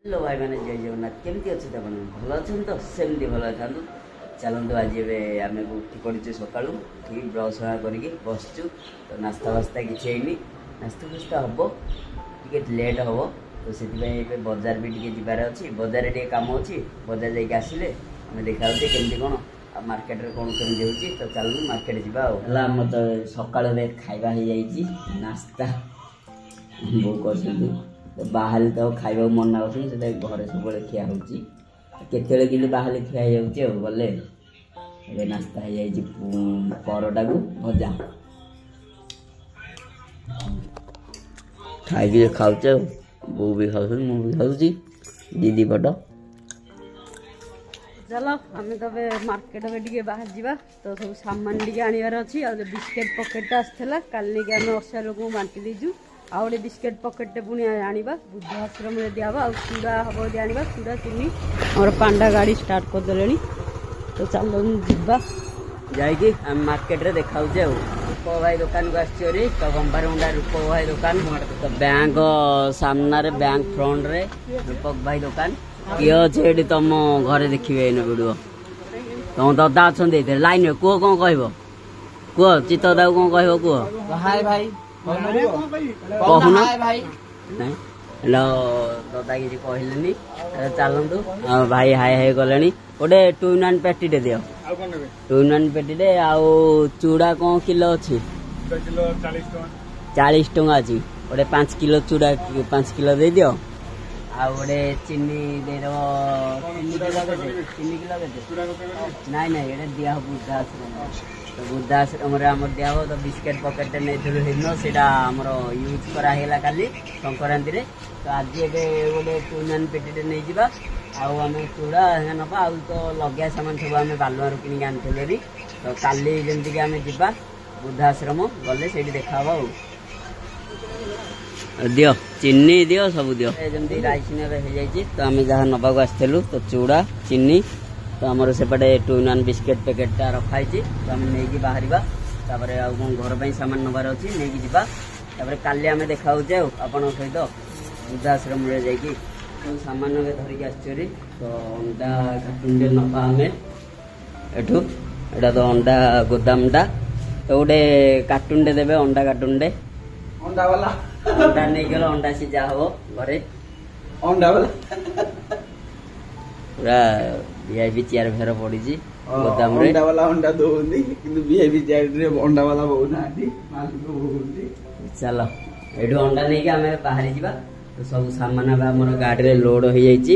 hello भाई मैंने जय जगन्नाथ केमती अच्छे भल अच्छे तो सेमती भल था चलतु आज आम उठी पड़े सका ठीक ब्रश करके बसचु तो नास्ता वास्ता किसी नास्ता फास्ता हम टे लेट हम तो से बजार भी टे जबार अच्छी बजार टे कम अच्छी बजार जाके आसिले आम देखा केमती कौन मार्केट रे कौन केमती होची तो चलू मार्केट जावा आम तो सका खाଇବା हो नास्ता बो कर तो बाहर तो खाइबा मना कर घरे सब खिया होते कि बाहर खिया गले नास्ता हो परोटा को भजा खाई खाऊ बो भी खाऊ मु भी खाऊ दीदी पट चलो आम तब मार्केट में टे बाहर जावा तो सब सामान टे आनबार अच्छी बिस्केट पकेट आसाला काली आम 80 लोक बांटी देचु आ गए बिस्केट पकेट पुणी आनिबा वृद्धाश्रम दिहब आ चूड़ा हम आनिबा चूड़ा चीनी और पांडा गाड़ी स्टार्ट करदे तो चलो जीवा जाइए मार्केट रे देखा रूप भाई दुकान को आसरी तो गंबार मुंडा रूप भाई दुकान तो बैंक सामना रे बैंक फ्रंट रे रूपक भाई दुकान किए अच्छे तुम घरे देखिए वीडियो तुम दादा अच्छा लाइन में कह कौन कह कह चित्त दादा कौन कह कह हाय भाई कहून हेलो दादा किसी कहले चलतु भाई हाय हाय गले गोटे 2 in 1 पेटी दियो 2 in 1 पेटी चूड़ा कौन किलो अच्छी 40 टंका अच्छी गोटे 5 किलो चूड़ा 5 किलो दे दियो आ गोटे चीनी दे दो 3 किलो नाई नाई ये दिया वृद्धाश्रम तो वृद्धाश्रम दिया तो बिस्केट पकेट नहीं से यूज कराला काली संक्रांति रे तो आज गोटे 2 in 1 पेटी नहीं जावा आम चूड़ा नवा आ तो लगे सामान सब आम बालुआर कि आनी तो काली जमीक आम जा वृद्धाश्रम गले से देखा दियो चीनी दियो सब दियो जमी राइस हो तो आम जहाँ नवाक आसलु तो चूड़ा चीनी तो आमर सेपटे 2 in 1 बिस्केट पैकेटा रखाई तो आम नहीं बाहर घर पर सामान नबार अच्छी नहीं जावा काली आम देखा आपण सहित वृद्धाश्रम जाकि सामान धरिक आसरी तो अंडा कार्टून नवा आम एठू एटा तो अंडा गोदामटा तो गोटे कार्टून देवे अंडा कार्टून अंडा वाला अंडा नहीं गल अंडा सीझा हम घरे अंडा वाला पूरा वीआईपी चेयर फेर पड़ी गोदाम रे अंडा वाला अंडा दोनी किंतु वीआईपी चेयर रे अंडा वाला बहु नाटी मालिक बहु चलो एठू अंडा नहीं के हमें बाहर जीवा तो सब सामान आम गाड़ी रे लोड हो जाइए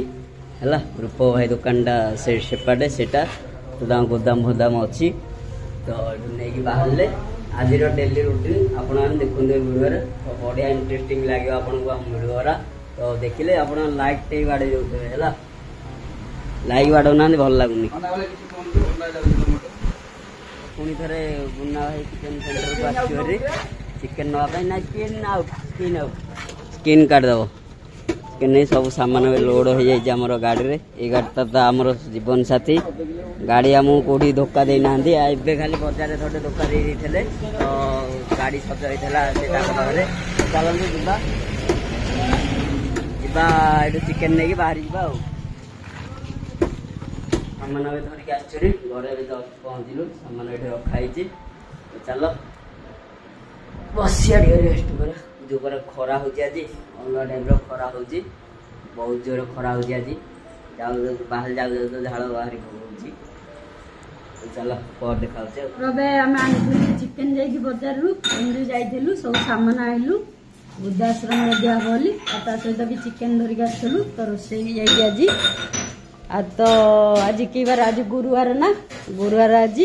रूप भाई दुकानटा सेपटे सेटा तो गोदाम फोदाम अच्छी तो नहीं बाहर आज डेली रुटीन आप देखते वीडियो तो बढ़िया इंटरेस्टिंग लगे आपको वीडियो तो देखिले आप लाइक टे बाड़े जाते है लाइक बाड़ना भल लगुनि पुणी थे बुना भाई चिकेन सेंटर को आसरी चिकेन नापी ना स्किन आउट स्किन काटदेव स्किन नहीं सब सामान लोड हो जाए आम गाड़ी रे ये गाड़ी तो आमर जीवन साथी गाड़ी आमको कौटी धोखा देना एवं खाली बजार थोड़े धोखा दे तो गाड़ी सजाई चलते जा चिकेन नहीं बाहर जा सामान धरिक आसरी घरे पहुँचलु सामान ये रखाई तो चल बसिया रेस्ट कर जो खरा हो आज अलग टाइप खरा हो बहुत जोर खरा हो आज बाहर जाऊ तो झाड़ बाहर चल पर देखा चिकेन जाइए बजार रु सब सामान आइलु वृद्धाश्रम दिया बोली सहित भी चिकेन धरिक आसलु तो रोसे आज आज तो आज की बार आज गुरुवार ना गुरुवार आज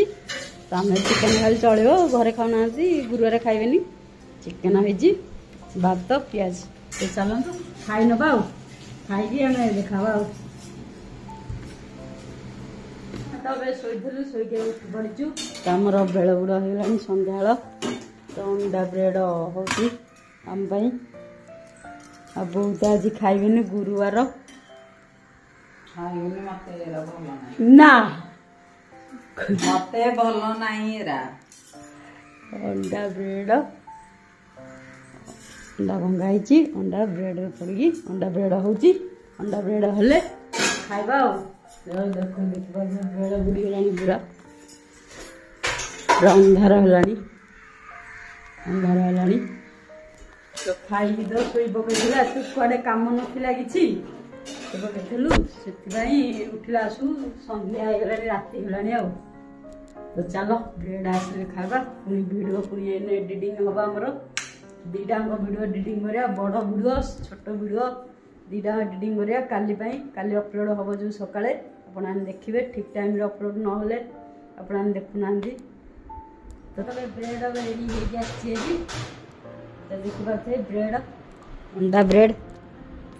तो आम चिकेन खाली चलो घरे खाऊना गुरुवार खाइबेनी चिकेन हो भात पियाज तो चलतु खाई नवा खाई आम देखा शोलु शोक पड़चु आमर बेल बुड़ होगा सन्ध्या तो अंडा ब्रेड होम आ बहुत आज खाइबेनी गुरुवार ना मते भल नहीं अंडा ब्रेड अंडा भंगा अंडा ब्रेड पड़ी अंडा ब्रेड हो अंडा ब्रेड हेले खाइबा देख देखा ब्रेड बुड़ीगलानी पूरा अंधार है तो खाई तो शोई पकड़ा तू कड़े कम नाला कि पकड़ू से उठला आसू संध्या होगला राति होगा तो चलो ब्रेड आसले खावा पुणी भिडियो पुणी एडिटिंग हम आमर दीटा भिडियो एडिटिंग करा बड़ भिडियो छोट भिडियो दीटा एडिटिंग करा काली अपलोड हम जो सका आपने देखिए ठीक टाइम अपलोड ना आपने देखुना तो ब्रेड रेडी हो देखिए ब्रेड अंडा ब्रेड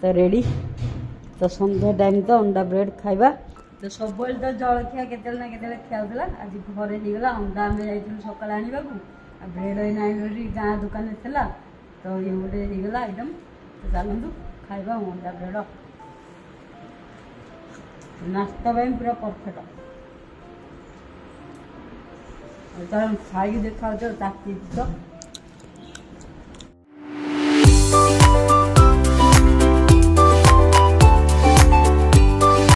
तो रेडी तो संध्या टाइम तो अंडा ब्रेड खाइबा तो सब तो जलखिया के खाऊला आज घरे होगा अंडा आम जा सका आने ब्रेड गाँ दुकान थी तो ये गोटे होगा आइटम तो चलतु खाइबा अंडा ब्रेड नाश्ता पूरा परफेक्ट खाई देखा ताकि तो